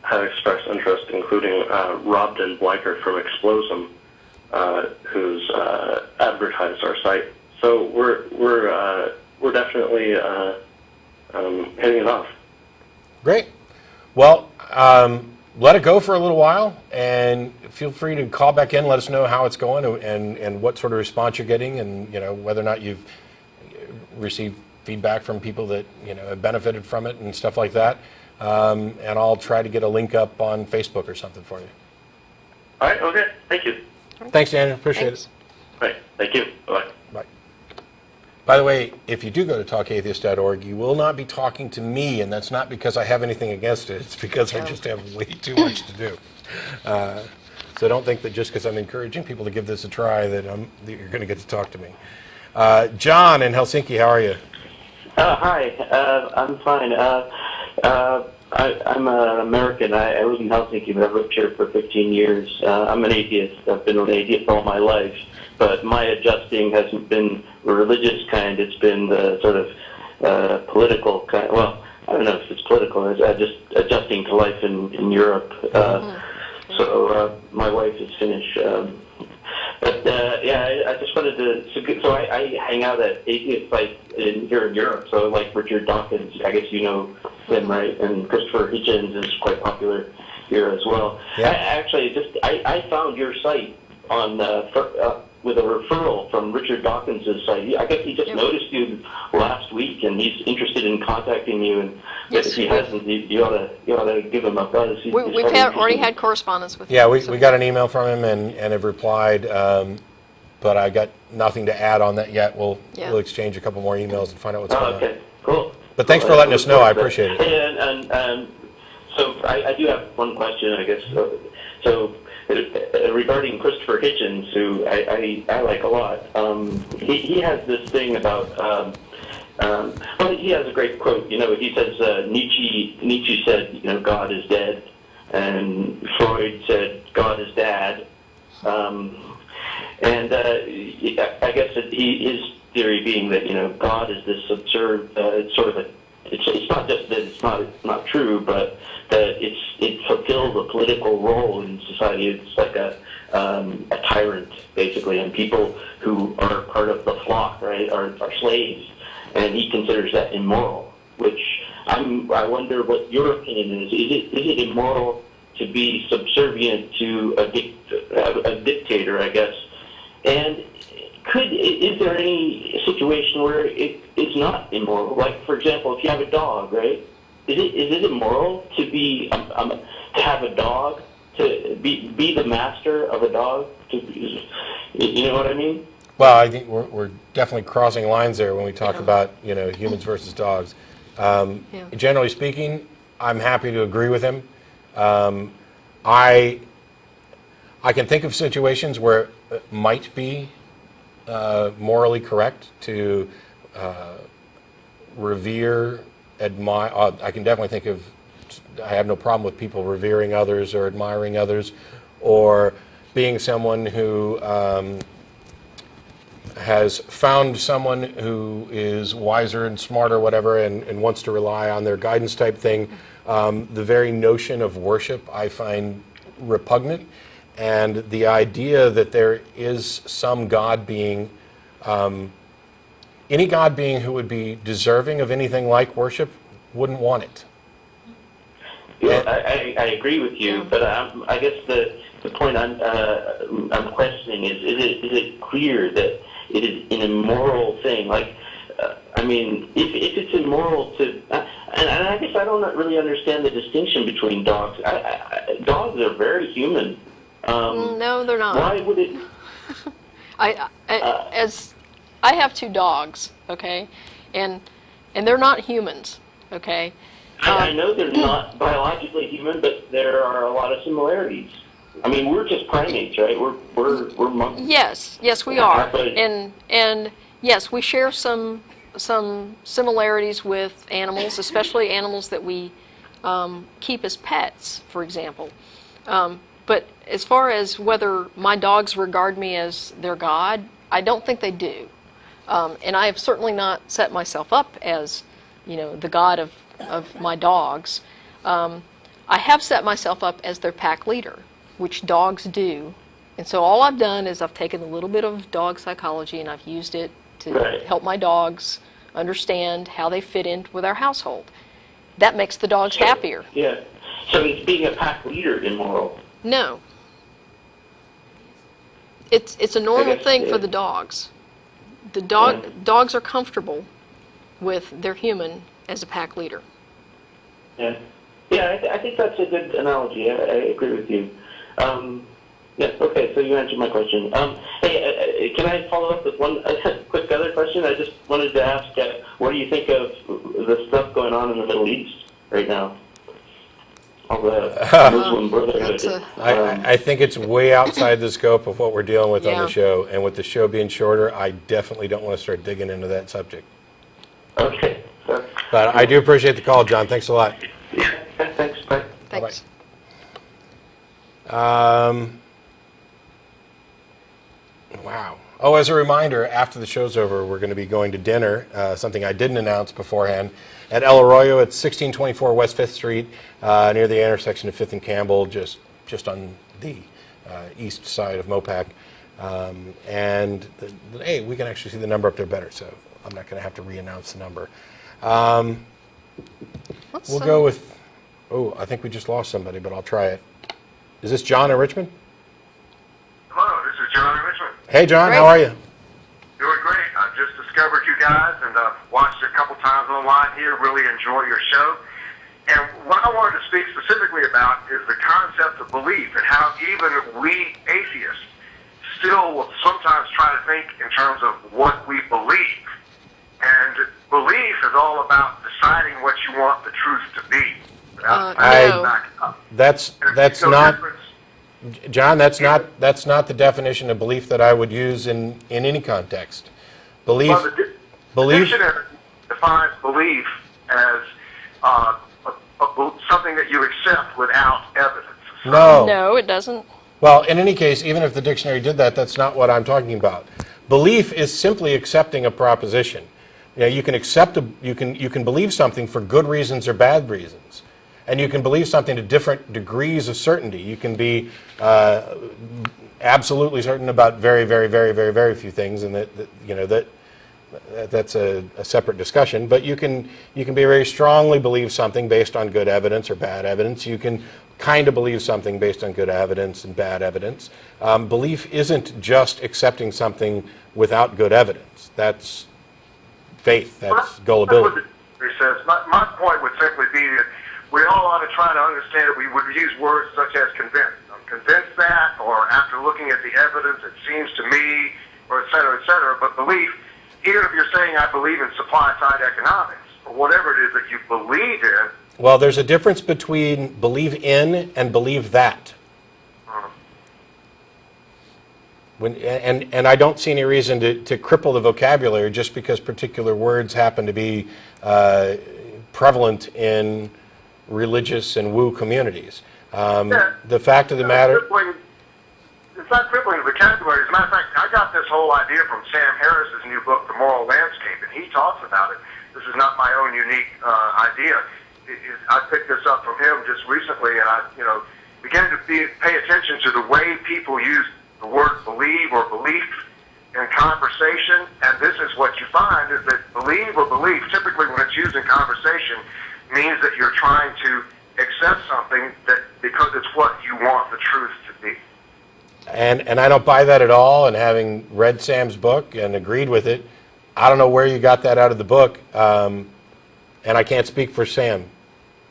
Speaker 4: have expressed interest, including Robden Bleicher from Explosum, who's advertised our site. So we're definitely hitting it off.
Speaker 3: Great. Well, let it go for a little while, and feel free to call back in, let us know how it's going and what sort of response you're getting, and, you know, whether or not you've received feedback from people that, you know, have benefited from it and stuff like that. And I'll try to get a link up on Facebook or something for you.
Speaker 6: All right. Okay. Thank you.
Speaker 3: Thanks, Daniel. Appreciate
Speaker 1: Thanks.
Speaker 3: it.
Speaker 6: All right. Thank you. Bye.
Speaker 3: Bye. By the way, if you do go to talkatheist.org, you will not be talking to me, and that's not because I have anything against it. It's because I just have way too much to do. So don't think that just because I'm encouraging people to give this a try that you're going to get to talk to me. John in Helsinki, how are you?
Speaker 7: Hi, I'm fine. I'm an American. I live in Helsinki, but I've lived here for 15 years. I'm an atheist. I've been an atheist all my life, but my adjusting hasn't been the religious kind. It's been the sort of political kind. Well, I don't know if it's political. It's just adjusting to life in Europe. So my wife is Finnish. But I just wanted to. So I hang out at atheist sites here in Europe. So like Richard Dawkins, I guess you know him, right? And Christopher Hitchens is quite popular here as well.
Speaker 3: Yeah.
Speaker 7: I found your site on with a referral from Richard Dawkins' site. I guess he just noticed you last week, and he's interested in contacting you. And if he hasn't, you ought to give him a buzz.
Speaker 1: We've already had correspondence with him.
Speaker 3: Yeah, we got an email from him and have replied, but I got nothing to add on that yet. We'll exchange a couple more emails and find out what's going on.
Speaker 7: Okay, cool.
Speaker 3: But thanks for letting us know. I appreciate it.
Speaker 7: And so I do have one question, I guess. So regarding Christopher Hitchens, who I like a lot, he has this thing about. Well, he has a great quote. You know, he says Nietzsche said, you know, God is dead, and Freud said God is dad. And I guess that his theory being that, you know, God is this absurd sort of it's not just that it's not true, but that it fulfills a political role in society. It's like a tyrant, basically, and people who are part of the flock, right, are slaves, and he considers that immoral. Which I wonder what your opinion is. Is it immoral to be subservient to a dictator, I guess? And is there any situation where it is not immoral? Like, for example, if you have a dog, right? Is it immoral to have a dog, to be the master of a dog? You know what I mean?
Speaker 3: Well, I think we're definitely crossing lines there when we talk about, you know, humans versus dogs. Generally speaking, I'm happy to agree with him. I can think of situations where it might be morally correct to revere, admire. I can definitely think of. I have no problem with people revering others or admiring others, or being someone who has found someone who is wiser and smarter, whatever, and wants to rely on their guidance type thing. The very notion of worship I find repugnant, and the idea that there is some God being, any God being who would be deserving of anything like worship wouldn't want it.
Speaker 7: Yeah, I agree with you, but I guess the point I'm questioning is it clear that it is an immoral thing? Like, I mean, if it's immoral to, and I guess I don't really understand the distinction between dogs. Dogs are very human.
Speaker 1: No, they're not.
Speaker 7: Why would it?
Speaker 1: I have 2 dogs, okay, and they're not humans, okay.
Speaker 7: I know they're not biologically human, but there are a lot of similarities. I mean, we're just primates, right? We're monkeys.
Speaker 1: Yes, we are, and yes, we share some similarities with animals, especially animals that we keep as pets, for example. But as far as whether my dogs regard me as their God, I don't think they do. And I have certainly not set myself up as, you know, the God of my dogs. I have set myself up as their pack leader, which dogs do. And so all I've done is I've taken a little bit of dog psychology and I've used it to help my dogs understand how they fit in with our household. That makes the dogs happier.
Speaker 7: Yeah. So is being a pack leader immoral?
Speaker 1: No. It's a normal thing for the dogs. The dogs are comfortable with their human as a pack leader.
Speaker 7: Yeah. Yeah, I think that's a good analogy. I agree with you. Yeah, okay, so you answered my question. Hey, can I follow up with one quick other question? I just wanted to ask, what do you think of the stuff going on in the Middle East right now? All the Muslim Brotherhood.
Speaker 3: I think it's way outside the scope of what we're dealing with on
Speaker 1: Yeah.
Speaker 3: the show. And with the show being shorter, I definitely don't want to start digging into that subject.
Speaker 7: Okay.
Speaker 3: But I do appreciate the call, John. Thanks a lot.
Speaker 7: Yeah, thanks, bye.
Speaker 1: Thanks.
Speaker 3: Wow. Oh, as a reminder, after the show's over, we're going to be going to dinner, something I didn't announce beforehand, at El Arroyo at 1624 West 5th Street, near the intersection of 5th and Campbell, just on the east side of Mopac. Hey, we can actually see the number up there better, so I'm not going to have to re-announce the number. We'll go with, I think we just lost somebody, but I'll try it. Is this John in Richmond?
Speaker 8: Hello, this is John in Richmond.
Speaker 3: Hey, John,
Speaker 1: Great.
Speaker 3: how are you?
Speaker 8: Doing great. I just discovered you guys and watched it a couple times online here. Really enjoy your show. And what I wanted to speak specifically about is the concept of belief and how even we atheists still will sometimes try to think in terms of what we believe. And belief is all about deciding what you want the truth to be.
Speaker 1: No.
Speaker 3: That's not, John. That's not the definition of belief that I would use in any context. Belief.
Speaker 8: Well, the dictionary defines belief as something that you accept without evidence.
Speaker 3: No.
Speaker 1: No, it doesn't.
Speaker 3: Well, in any case, even if the dictionary did that, that's not what I'm talking about. Belief is simply accepting a proposition. You know, you can accept you can believe something for good reasons or bad reasons. And you can believe something to different degrees of certainty. You can be absolutely certain about very, very, very, very, very few things, and that's a separate discussion. But you can be very strongly believe something based on good evidence or bad evidence. You can kind of believe something based on good evidence and bad evidence. Belief isn't just accepting something without good evidence. That's faith. That's gullibility.
Speaker 8: My point would simply be that we all ought to try to understand it. We would use words such as convinced. I'm convinced that, or after looking at the evidence, it seems to me, or et cetera, et cetera. But belief, even if you're saying I believe in supply-side economics, or whatever it is that you believe in.
Speaker 3: Well, there's a difference between believe in and believe that. And I don't see any reason to cripple the vocabulary just because particular words happen to be prevalent in religious and woo communities. The fact of the matter...
Speaker 8: It's not crippling the vocabulary. As a matter of fact, I got this whole idea from Sam Harris's new book, The Moral Landscape, and he talks about it. This is not my own unique idea. I picked this up from him just recently, and I began to pay attention to the way people use the word believe or belief in conversation, and this is what you find, is that believe or belief, typically when it's used in conversation, means that you're trying to accept something that because it's what you want the truth to be.
Speaker 3: And I don't buy that at all, and having read Sam's book and agreed with it, I don't know where you got that out of the book, and I can't speak for Sam.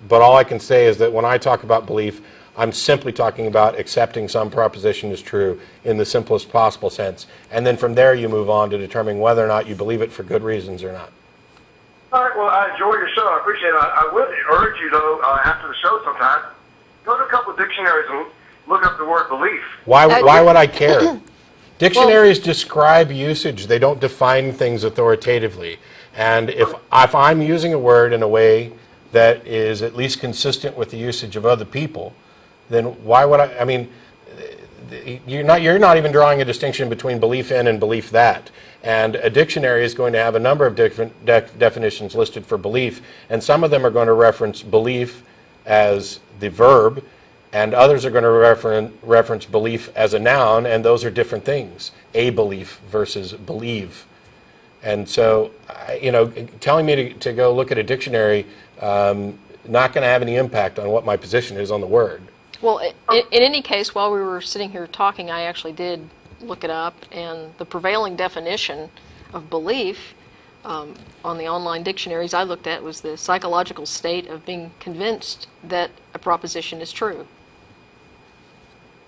Speaker 3: But all I can say is that when I talk about belief, I'm simply talking about accepting some proposition as true in the simplest possible sense. And then from there you move on to determining whether or not you believe it for good reasons or not.
Speaker 8: All right, well, I enjoy your show. I appreciate it. I would urge you, though, after the show sometime, go to a couple of dictionaries and look up the word belief.
Speaker 3: Why would I care? Dictionaries describe usage. They don't define things authoritatively. And if I'm using a word in a way that is at least consistent with the usage of other people, then why would I mean, you're not even drawing a distinction between belief in and belief that. And a dictionary is going to have a number of different definitions listed for belief, and some of them are going to reference belief as the verb, and others are going to reference belief as a noun, and those are different things. A belief versus believe. And so, telling me to go look at a dictionary, not going to have any impact on what my position is on the word.
Speaker 1: Well, in any case, while we were sitting here talking, I actually did look it up, and the prevailing definition of belief on the online dictionaries I looked at was the psychological state of being convinced that a proposition is true.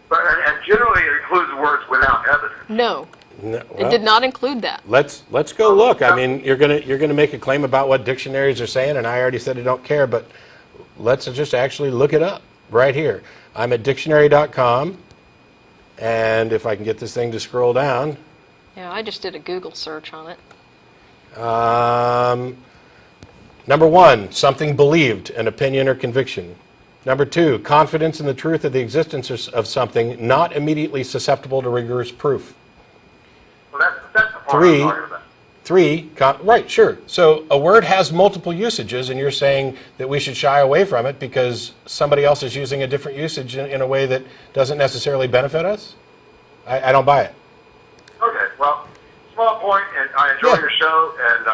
Speaker 8: But and generally it includes words without evidence.
Speaker 1: No,
Speaker 3: No,
Speaker 1: it
Speaker 3: well,
Speaker 1: did not include that.
Speaker 3: Let's go look. I mean, you're gonna make a claim about what dictionaries are saying, and I already said I don't care, but let's just actually look it up right here. I'm at dictionary.com, and if I can get this thing to scroll down.
Speaker 1: Yeah, I just did a Google search on it.
Speaker 3: Number 1, something believed, an opinion or conviction. Number 2, confidence in the truth of the existence of something not immediately susceptible to rigorous proof.
Speaker 8: Well, that's the part I'm
Speaker 3: 3,
Speaker 8: talking about.
Speaker 3: 3, right, sure. So a word has multiple usages, and you're saying that we should shy away from it because somebody else is using a different usage in a way that doesn't necessarily benefit us? I don't buy it.
Speaker 8: Okay, well, small point, and I enjoy
Speaker 3: Yeah.
Speaker 8: your show, and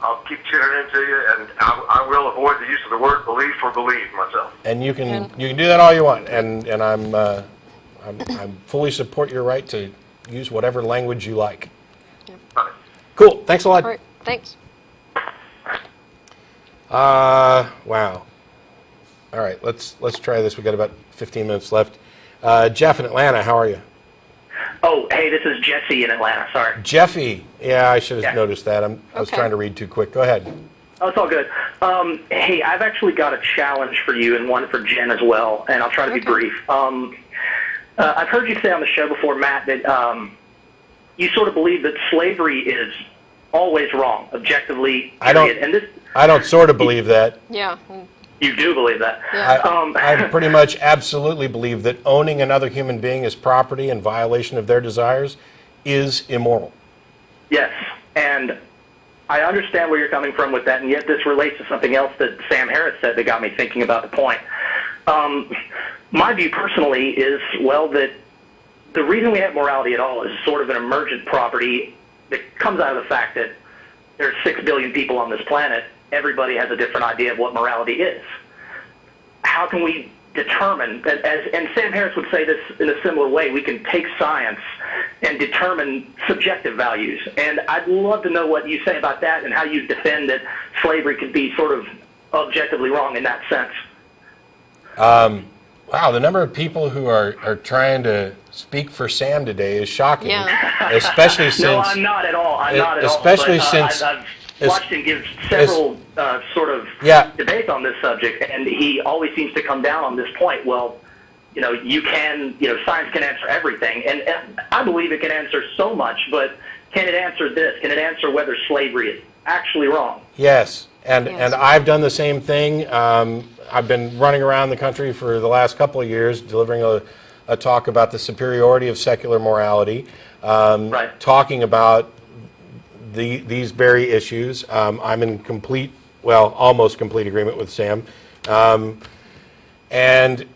Speaker 8: I'll keep tuning into you, and I will avoid the use of the word belief or believe myself.
Speaker 3: And you can do that all you want, and I'm fully support your right to use whatever language you like.
Speaker 8: Bye.
Speaker 3: Cool. Thanks a lot.
Speaker 1: All right, thanks.
Speaker 3: Wow. All right, let's try this. We got about 15 minutes left. Jeff in Atlanta, how are you?
Speaker 9: Oh, hey, this is Jesse in Atlanta. Sorry.
Speaker 3: Jeffy. Yeah, I should have
Speaker 9: Yeah.
Speaker 3: noticed that. I was
Speaker 1: Okay.
Speaker 3: trying to read too quick. Go ahead.
Speaker 9: Oh, it's all good. Hey, I've actually got a challenge for you and one for Jen as well, and I'll try to be
Speaker 1: Okay.
Speaker 9: brief. I've heard you say on the show before, Matt, that you sort of believe that slavery is always wrong, objectively.
Speaker 3: I don't-
Speaker 9: period. And this,
Speaker 3: I don't sort of believe that.
Speaker 1: Yeah,
Speaker 9: you do believe that.
Speaker 1: Yeah.
Speaker 3: I pretty much absolutely believe that owning another human being as property in violation of their desires is immoral.
Speaker 9: Yes, and I understand where you're coming from with that, and yet this relates to something else that Sam Harris said that got me thinking about the point. My view personally is, well, that the reason we have morality at all is sort of an emergent property that comes out of the fact that there's 6 billion people on this planet. Everybody has a different idea of what morality is. How can we determine, and Sam Harris would say this in a similar way, we can take science and determine subjective values. And I'd love to know what you say about that and how you defend that slavery could be sort of objectively wrong in that sense.
Speaker 3: Wow, the number of people who are trying to speak for Sam today is shocking.
Speaker 1: Yeah.
Speaker 3: Especially since...
Speaker 9: No, I'm not at all. I'm not at
Speaker 3: especially
Speaker 9: all.
Speaker 3: since...
Speaker 9: I've watched him give several sort of
Speaker 3: Yeah.
Speaker 9: debates on this subject, and he always seems to come down on this point. Well, science can answer everything, and I believe it can answer so much, but can it answer this? Can it answer whether slavery is actually wrong?
Speaker 3: Yes, and
Speaker 1: Yes.
Speaker 3: I've done the same thing. I've been running around the country for the last couple of years delivering a talk about the superiority of secular morality,
Speaker 9: Right.
Speaker 3: talking about these very issues. I'm in almost complete agreement with Sam. And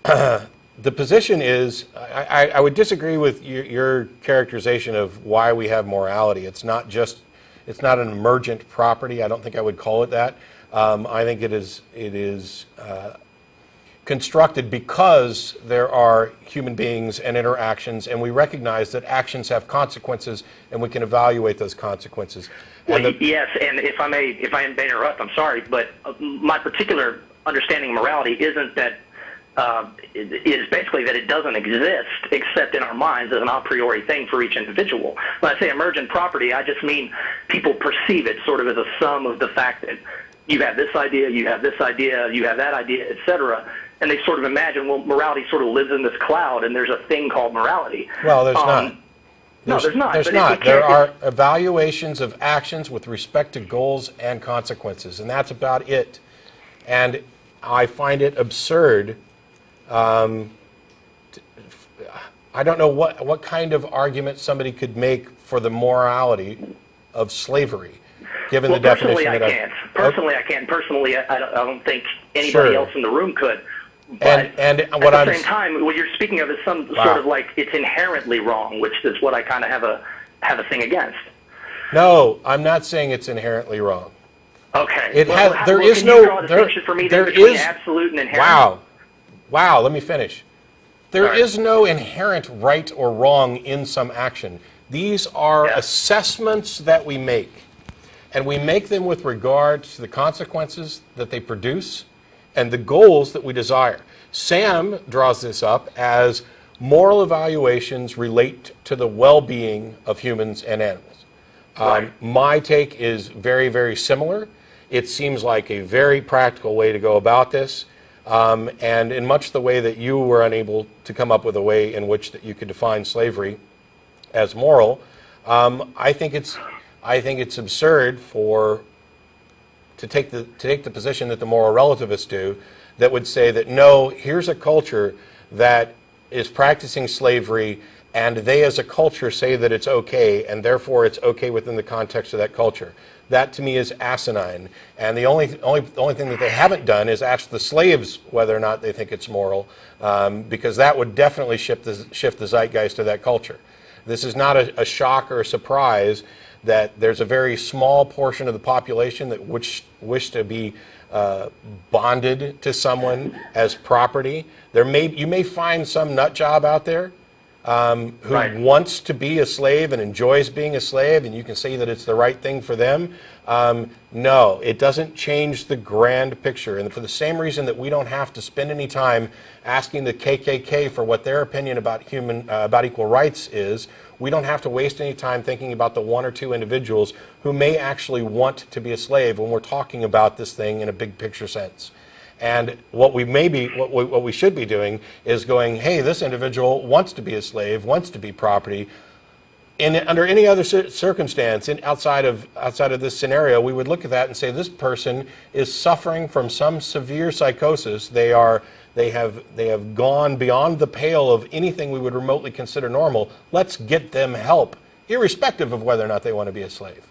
Speaker 3: the position is, I would disagree with your characterization of why we have morality. It's not an emergent property. I don't think I would call it that. I think it is constructed because there are human beings and interactions, and we recognize that actions have consequences, and we can evaluate those consequences.
Speaker 9: Well,
Speaker 3: And
Speaker 9: yes, and if I may interrupt, I'm sorry, but my particular understanding of morality isn't that is basically that it doesn't exist except in our minds as an a priori thing for each individual. When I say emergent property, I just mean people perceive it sort of as a sum of the fact that you have this idea, you have this idea, you have that idea, etc. And they sort of imagine, well, morality sort of lives in this cloud, and there's a thing called morality.
Speaker 3: Well, there's not.
Speaker 9: No, there's not.
Speaker 3: There's
Speaker 9: But if we
Speaker 3: not.
Speaker 9: can't-
Speaker 3: There are evaluations of actions with respect to goals and consequences, and that's about it. And I find it absurd. I don't know what kind of argument somebody could make for the morality of slavery, given the definition that
Speaker 9: Personally, I can't. Personally, I don't think anybody
Speaker 3: Sure.
Speaker 9: else in the room could. But
Speaker 3: And
Speaker 9: at
Speaker 3: what
Speaker 9: the
Speaker 3: I'm
Speaker 9: same time, what you're speaking of is some
Speaker 3: Wow.
Speaker 9: sort of like it's inherently wrong, which is what I kind of have a thing against.
Speaker 3: No, I'm not saying it's inherently wrong.
Speaker 9: Okay.
Speaker 3: It has. There
Speaker 9: well,
Speaker 3: is
Speaker 9: can
Speaker 3: no.
Speaker 9: you draw a distinction for me
Speaker 3: there
Speaker 9: between
Speaker 3: is.
Speaker 9: absolute and inherent?
Speaker 3: Wow. Let me finish. There
Speaker 9: Sorry.
Speaker 3: is no inherent right or wrong in some action. These are
Speaker 9: Yeah.
Speaker 3: assessments that we make, and we make them with regard to the consequences that they produce and the goals that we desire. Sam draws this up as moral evaluations relate to the well-being of humans and animals. My take is very, very similar. It seems like a very practical way to go about this, and in much the way that you were unable to come up with a way in which that you could define slavery as moral, I think it's absurd to take the position that the moral relativists do, that would say that no, here's a culture that is practicing slavery, and they as a culture say that it's okay, and therefore it's okay within the context of that culture. That to me is asinine. And the only thing that they haven't done is ask the slaves whether or not they think it's moral, because that would definitely shift the zeitgeist of that culture. This is not a shock or a surprise that there's a very small portion of the population that wish to be bonded to someone as property. You may find some nut job out there who wants to be a slave and enjoys being a slave, and you can say that it's the right thing for them. No, it doesn't change the grand picture. And for the same reason that we don't have to spend any time asking the KKK for what their opinion about about equal rights is, we don't have to waste any time thinking about the one or two individuals who may actually want to be a slave when we're talking about this thing in a big picture sense. And what we should be doing is going, hey, this individual wants to be a slave, wants to be property. Under any other circumstance outside of this scenario, we would look at that and say this person is suffering from some severe psychosis. They have gone beyond the pale of anything we would remotely consider normal. Let's get them help, irrespective of whether or not they want to be a slave.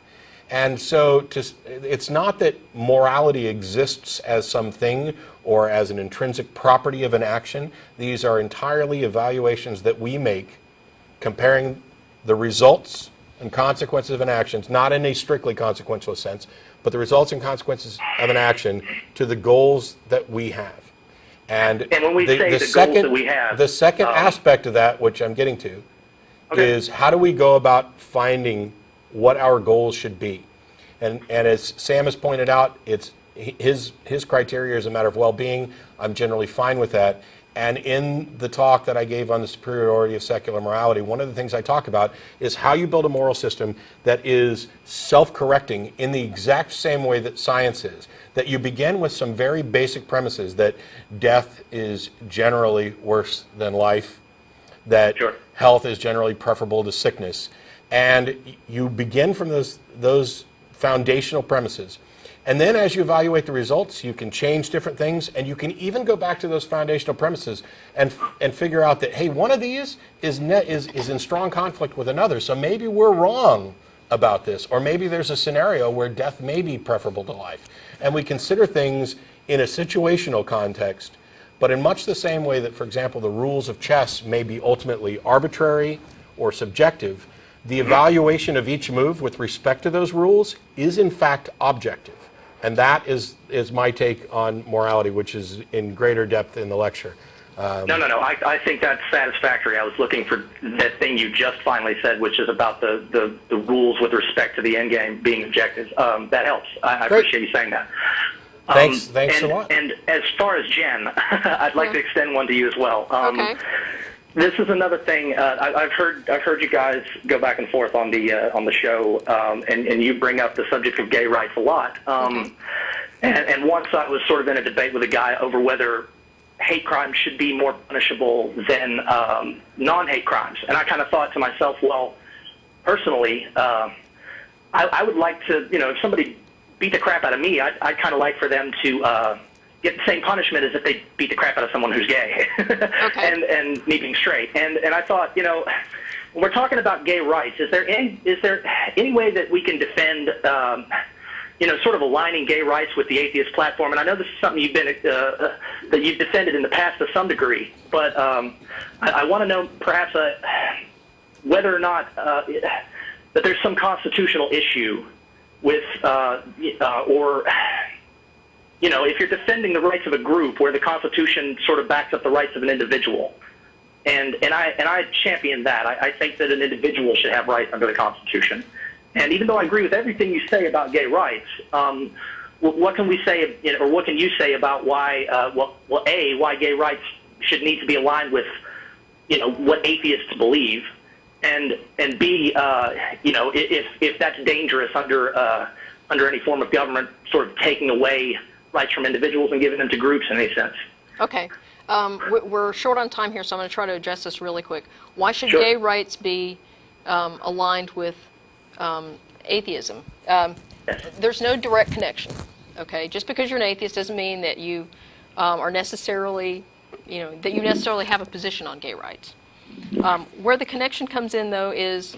Speaker 3: And so it's not that morality exists as something or as an intrinsic property of an action. These are entirely evaluations that we make, comparing the results and consequences of an action, not in a strictly consequential sense, but the results and consequences of an action to the goals that we have. And
Speaker 9: when we say the goals that we have,
Speaker 3: the second aspect of that, which I'm getting to, is how do we go about finding what our goals should be? And as Sam has pointed out, it's his criteria is a matter of well-being. I'm generally fine with that. And in the talk that I gave on the superiority of secular morality, one of the things I talk about is how you build a moral system that is self-correcting in the exact same way that science is. That you begin with some very basic premises, that death is generally worse than life, that health is generally preferable to sickness. And you begin from those foundational premises. And then as you evaluate the results, you can change different things, and you can even go back to those foundational premises and figure out that, hey, one of these is in strong conflict with another, so maybe we're wrong about this, or maybe there's a scenario where death may be preferable to life. And we consider things in a situational context, but in much the same way that, for example, the rules of chess may be ultimately arbitrary or subjective, the evaluation of each move with respect to those rules is in fact objective. And that is my take on morality, which is in greater depth in the lecture.
Speaker 9: No. I think that's satisfactory. I was looking for that thing you just finally said, which is about the rules with respect to the end game being objective. That helps. I appreciate you saying that.
Speaker 3: Thanks a lot.
Speaker 9: And as far as Jen, I'd like to extend one to you as well.
Speaker 1: Okay.
Speaker 9: This is another thing. I've heard you guys go back and forth on the show, and you bring up the subject of gay rights a lot. And once I was sort of in a debate with a guy over whether hate crimes should be more punishable than non-hate crimes, and I kind of thought to myself, well, personally, I would like to, if somebody beat the crap out of me, I'd kind of like for them to get the same punishment as if they beat the crap out of someone who's gay, and me being straight. And I thought, when we're talking about gay rights, is there any way that we can defend, sort of aligning gay rights with the atheist platform? And I know this is something you've been that you've defended in the past to some degree, but I want to know perhaps whether or not that there's some constitutional issue with if you're defending the rights of a group where the Constitution sort of backs up the rights of an individual, and I champion that. I think that an individual should have rights under the Constitution. And even though I agree with everything you say about gay rights, what can we say, or what can you say about why, why gay rights should need to be aligned with, what atheists believe, and B, if that's dangerous under any form of government, sort of taking away rights from individuals and giving them to groups in any sense.
Speaker 1: Okay. We're short on time here, so I'm going to try to address this really quick. Why should
Speaker 9: Sure.
Speaker 1: gay rights be aligned with atheism? There's no direct connection. Okay, just because you're an atheist doesn't mean that you are necessarily, that you necessarily have a position on gay rights. Where the connection comes in, though, is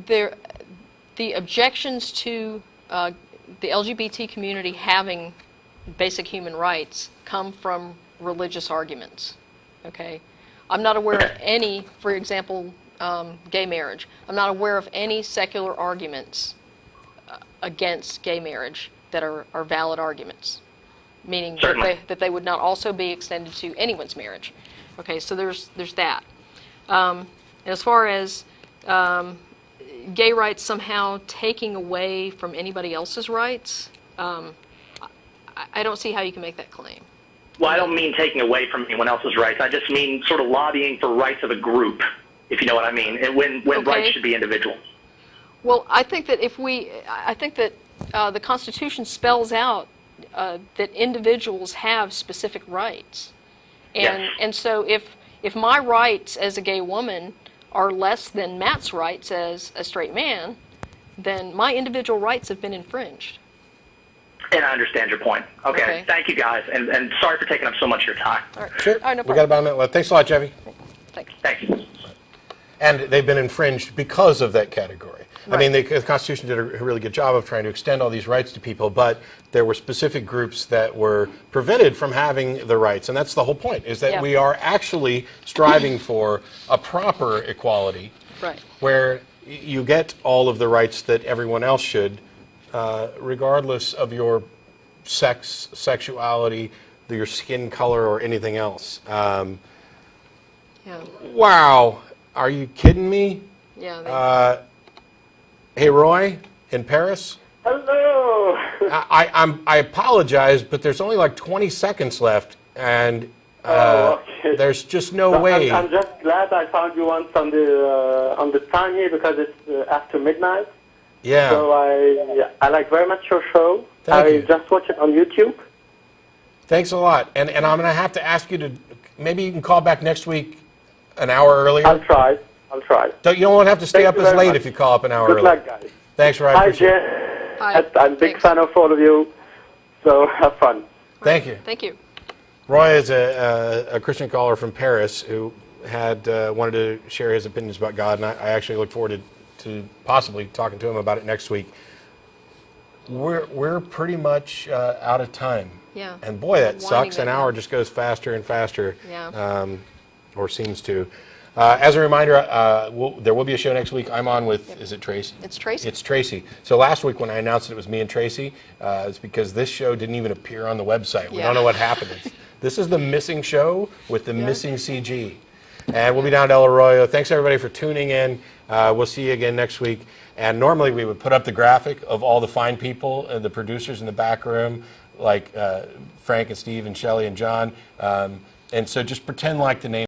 Speaker 1: the objections to the LGBT community having basic human rights come from religious arguments. Okay, I'm not aware of any, for example, gay marriage. I'm not aware of any secular arguments against gay marriage that are valid arguments, meaning that they would not also be extended to anyone's marriage. Okay, so there's that. As far as gay rights somehow taking away from anybody else's rights, I don't see how you can make that claim.
Speaker 9: Well, I don't mean taking away from anyone else's rights. I just mean sort of lobbying for rights of a group, if you know what I mean, and when rights should be individual.
Speaker 1: Well, I think that the Constitution spells out that individuals have specific rights, and so if my rights as a gay woman are less than Matt's rights as a straight man, then my individual rights have been infringed.
Speaker 9: And I understand your point. Okay. Thank you, guys, and sorry for taking up so much of your time.
Speaker 1: All right.
Speaker 3: Sure.
Speaker 1: All right, no
Speaker 3: We got about a minute left. Thanks a lot, Jeffy.
Speaker 1: Thanks.
Speaker 9: Thank you.
Speaker 3: And they've been infringed because of that category. Right. I mean, the Constitution did a really good job of trying to extend all these rights to people, but there were specific groups that were prevented from having the rights. And that's the whole point, is that we are actually striving for a proper equality,
Speaker 1: right,
Speaker 3: where you get all of the rights that everyone else should, regardless of your sex, sexuality, your skin color, or anything else. Wow. Are you kidding me?
Speaker 1: Yeah.
Speaker 3: Hey, Roy, in Paris?
Speaker 10: Hello.
Speaker 3: I apologize, but there's only like 20 seconds left, and there's just no way.
Speaker 10: I'm just glad I found you on the time here because it's after midnight.
Speaker 3: Yeah.
Speaker 10: So I like very much your show.
Speaker 3: Thank you.
Speaker 10: Just watch it on YouTube.
Speaker 3: Thanks a lot. And I'm going to have to ask you to, maybe you can call back next week an hour earlier.
Speaker 10: I'll try.
Speaker 3: You don't have to stay up as late if you call up an hour earlier.
Speaker 10: Good luck, guys.
Speaker 3: Thanks, Roy.
Speaker 10: Hi,
Speaker 3: Appreciate it.
Speaker 10: Jeff.
Speaker 1: Hi.
Speaker 10: I'm a big fan of all of you. So have fun.
Speaker 3: Thank you.
Speaker 1: Thank you.
Speaker 3: Roy is a Christian caller from Paris who had wanted to share his opinions about God, and I actually look forward to possibly talking to him about it next week. We're pretty much out of time.
Speaker 1: Yeah.
Speaker 3: And boy, that
Speaker 1: Winding
Speaker 3: sucks. An hour just goes faster and faster.
Speaker 1: Yeah.
Speaker 3: Or seems to. As a reminder, there will be a show next week. I'm on with, is it Tracy?
Speaker 1: It's Tracy.
Speaker 3: It's Tracy. So last week when I announced it was me and Tracy, it's because this show didn't even appear on the website. We don't know what happened. This is the missing show with the missing CG. And we'll be down at El Arroyo. Thanks everybody for tuning in. We'll see you again next week. And normally we would put up the graphic of all the fine people and the producers in the back room, like Frank and Steve and Shelley and John. And so just pretend like the name